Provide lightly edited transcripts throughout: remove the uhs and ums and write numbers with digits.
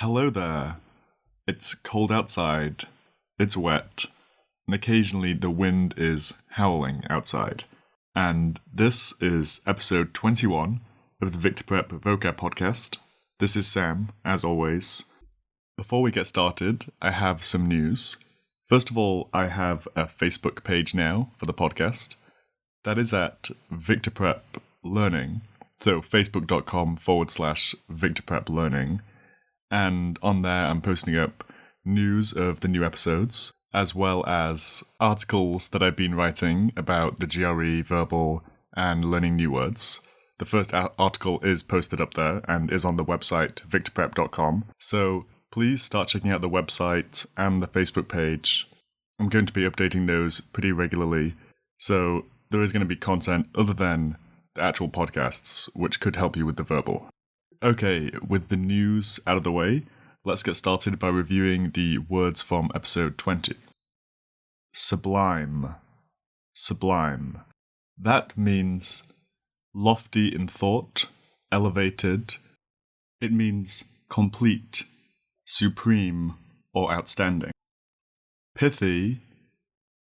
Hello there. It's cold outside, it's wet, and occasionally the wind is howling outside. And this is episode 21 of the VictorPrep Vocab podcast. This is Sam, as always. Before we get started, I have some news. First of all, I have a Facebook page now for the podcast. That is at VictorPrep Learning, so facebook.com/VictorPrep Learning. And on there, I'm posting up news of the new episodes, as well as articles that I've been writing about the GRE verbal and learning new words. The first article is posted up there and is on the website, VictorPrep.com. So please start checking out the website and the Facebook page. I'm going to be updating those pretty regularly. So there is going to be content other than the actual podcasts, which could help you with the verbal. Okay, with the news out of the way, let's get started by reviewing the words from episode 20. Sublime. Sublime. That means lofty in thought, elevated. It means complete, supreme, or outstanding. Pithy.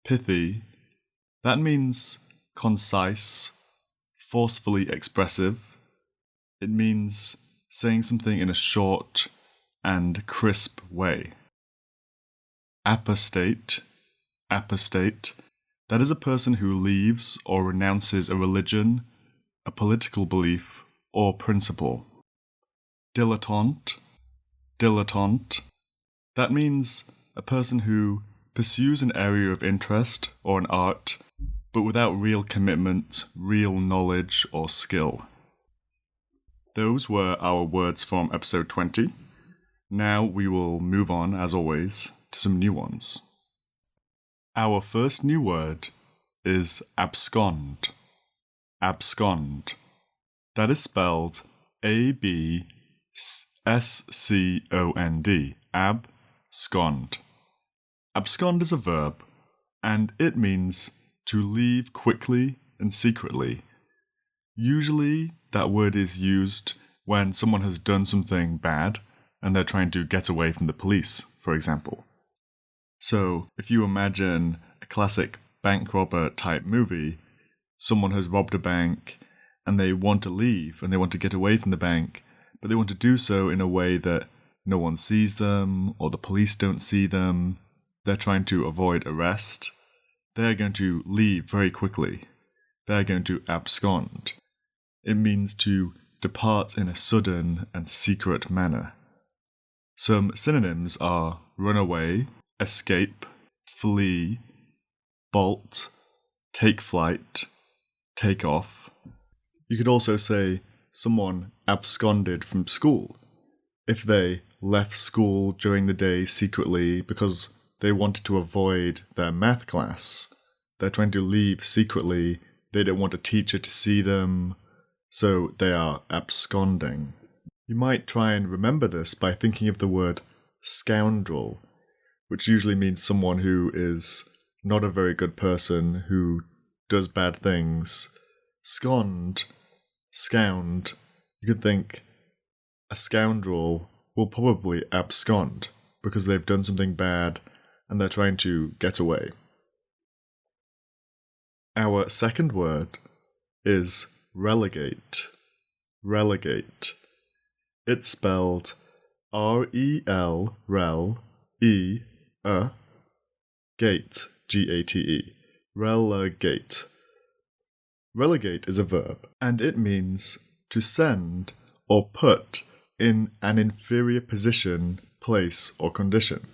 Pithy. That means concise, forcefully expressive. It means saying something in a short and crisp way. Apostate. Apostate. That is a person who leaves or renounces a religion, a political belief, or principle. Dilettante. Dilettante. That means a person who pursues an area of interest or an art, but without real commitment, real knowledge, or skill. Those were our words from episode 20. Now we will move on, as always, to some new ones. Our first new word is abscond. Abscond. That is spelled A-B-S-C-O-N-D. Abscond. Abscond is a verb, and it means to leave quickly and secretly. Usually, that word is used when someone has done something bad and they're trying to get away from the police, for example. So, if you imagine a classic bank robber type movie, someone has robbed a bank and they want to leave and they want to get away from the bank, but they want to do so in a way that no one sees them or the police don't see them. They're trying to avoid arrest. They're going to leave very quickly. They're going to abscond. It means to depart in a sudden and secret manner. Some synonyms are run away, escape, flee, bolt, take flight, take off. You could also say someone absconded from school if they left school during the day secretly because they wanted to avoid their math class. They're trying to leave secretly. They don't want a teacher to see them. So they are absconding. You might try and remember this by thinking of the word scoundrel, which usually means someone who is not a very good person, who does bad things. Scond, scound, you could think a scoundrel will probably abscond because they've done something bad and they're trying to get away. Our second word is relegate. Relegate. It's spelled R-E-L, rel, E-A, gate, G-A-T-E. Relegate. Relegate is a verb, and it means to send or put in an inferior position, place, or condition.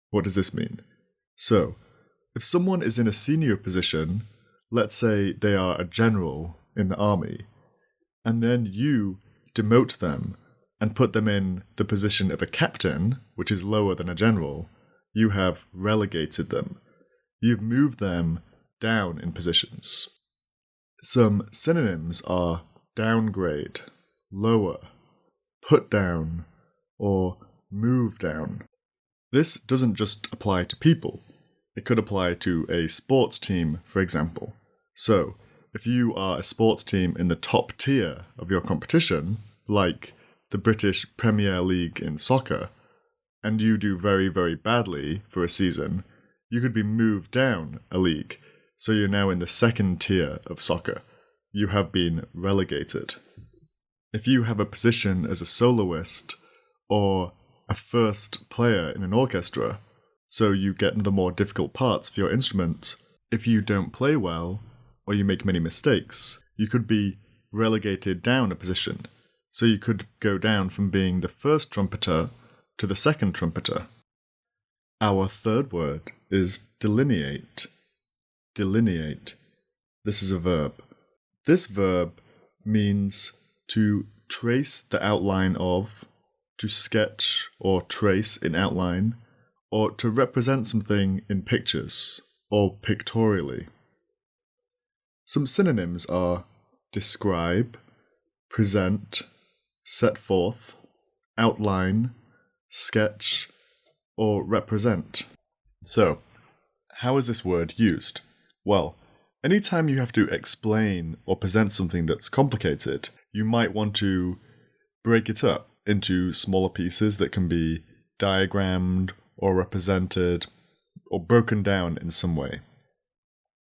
What does this mean? So, if someone is in a senior position, let's say they are a general in the army, and then you demote them and put them in the position of a captain, which is lower than a general, you have relegated them. You've moved them down in positions. Some synonyms are downgrade, lower, put down, or move down. This doesn't just apply to people. It could apply to a sports team, for example. So, if you are a sports team in the top tier of your competition, like the British Premier League in soccer, and you do very, very badly for a season, you could be moved down a league, so you're now in the second tier of soccer. You have been relegated. If you have a position as a soloist or a first player in an orchestra, so you get the more difficult parts for your instrument, if you don't play well or you make many mistakes, you could be relegated down a position. So you could go down from being the first trumpeter to the second trumpeter. Our third word is delineate. Delineate. This is a verb. This verb means to trace the outline of, to sketch or trace in outline, or to represent something in pictures or pictorially. Some synonyms are describe, present, set forth, outline, sketch, or represent. So, how is this word used? Well, anytime you have to explain or present something that's complicated, you might want to break it up into smaller pieces that can be diagrammed or represented or broken down in some way.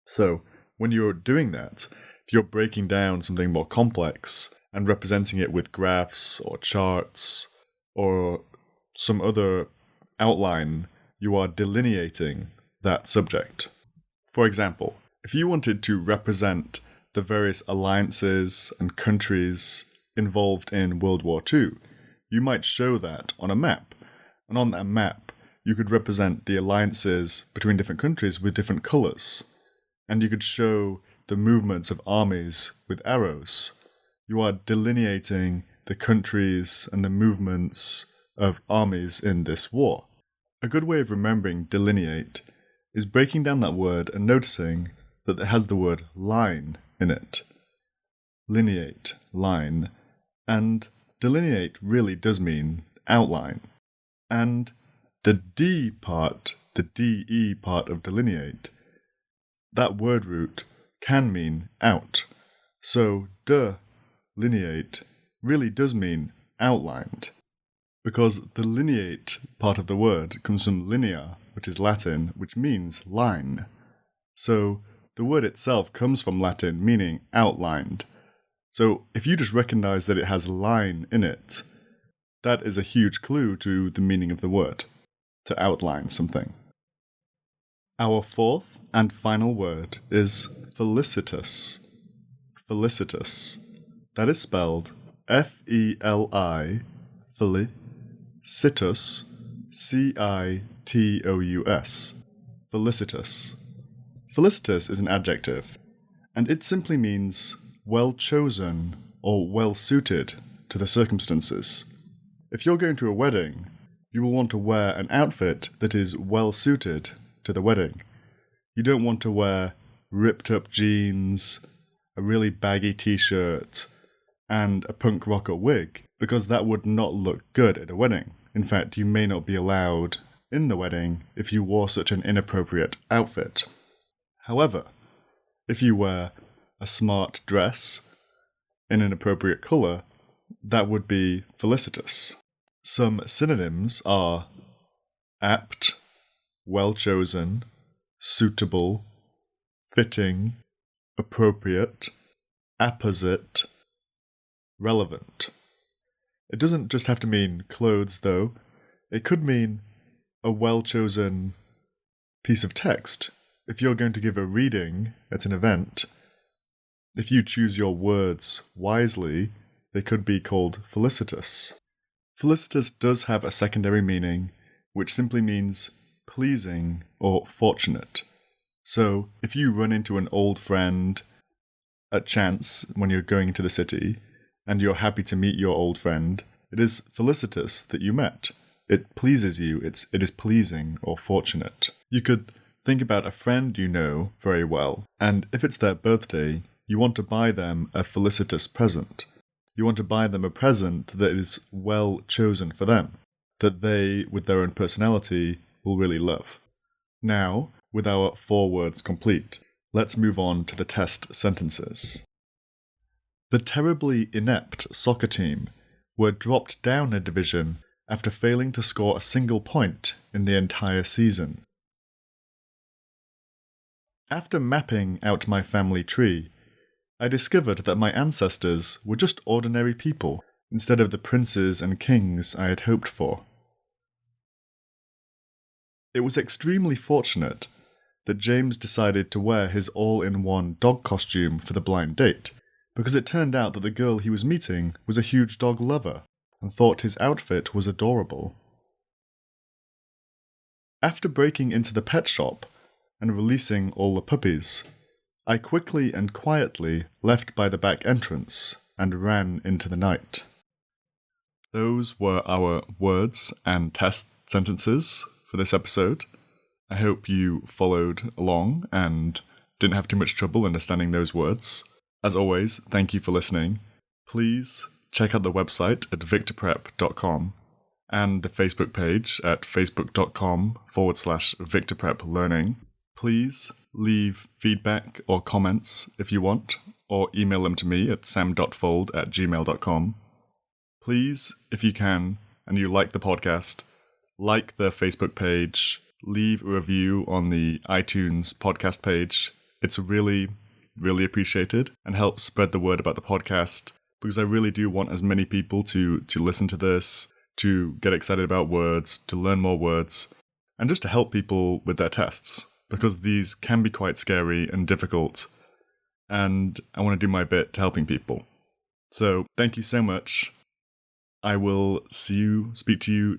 So, when you're doing that, if you're breaking down something more complex and representing it with graphs or charts or some other outline, you are delineating that subject. For example, if you wanted to represent the various alliances and countries involved in World War II, you might show that on a map. And on that map, you could represent the alliances between different countries with different colours. And you could show the movements of armies with arrows. You are delineating the countries and the movements of armies in this war. A good way of remembering delineate is breaking down that word and noticing that it has the word line in it. Lineate, line. And delineate really does mean outline. And the D part, the DE part of delineate, that word root can mean out. So delineate really does mean outlined, because the lineate part of the word comes from linea, which is Latin, which means line. So the word itself comes from Latin meaning outlined. So if you just recognize that it has line in it, that is a huge clue to the meaning of the word, to outline something. Our fourth and final word is felicitous. Felicitous. That is spelled F-E-L-I, Felicitous, C-I-T-O-U-S. Felicitous. Felicitous is an adjective, and it simply means well chosen or well suited to the circumstances. If you're going to a wedding, you will want to wear an outfit that is well suited to the wedding. You don't want to wear ripped up jeans, a really baggy t-shirt, and a punk rocker wig, because that would not look good at a wedding. In fact, you may not be allowed in the wedding if you wore such an inappropriate outfit. However, if you wear a smart dress in an appropriate colour, that would be felicitous. Some synonyms are apt, well chosen, suitable, fitting, appropriate, apposite, relevant. It doesn't just have to mean clothes, though. It could mean a well-chosen piece of text. If you're going to give a reading at an event, if you choose your words wisely, they could be called felicitous. Felicitous does have a secondary meaning, which simply means pleasing or fortunate. So, if you run into an old friend at chance when you're going into the city, and you're happy to meet your old friend, it is felicitous that you met. It pleases you, it is pleasing or fortunate. You could think about a friend you know very well, and if it's their birthday, you want to buy them a felicitous present. You want to buy them a present that is well chosen for them, that they, with their own personality, will really love. Now, with our 4 words complete, let's move on to the test sentences. The terribly inept soccer team were dropped down a division after failing to score a single point in the entire season. After mapping out my family tree, I discovered that my ancestors were just ordinary people instead of the princes and kings I had hoped for. It was extremely fortunate that James decided to wear his all-in-one dog costume for the blind date, because it turned out that the girl he was meeting was a huge dog lover and thought his outfit was adorable. After breaking into the pet shop and releasing all the puppies, I quickly and quietly left by the back entrance and ran into the night. Those were our words and test sentences for this episode. I hope you followed along and didn't have too much trouble understanding those words. As always, thank you for listening. Please check out the website at VictorPrep.com and the Facebook page at facebook.com/VictorPrepLearning. Please leave feedback or comments if you want, or email them to me at sam.fold@gmail.com. Please, if you can, and you like the podcast, like the Facebook page, leave a review on the iTunes podcast page. It's really, really appreciated and helps spread the word about the podcast, because I really do want as many people to listen to this, to get excited about words, to learn more words, and just to help people with their tests, because these can be quite scary and difficult, and I want to do my bit to helping people. So, thank you so much. I will speak to you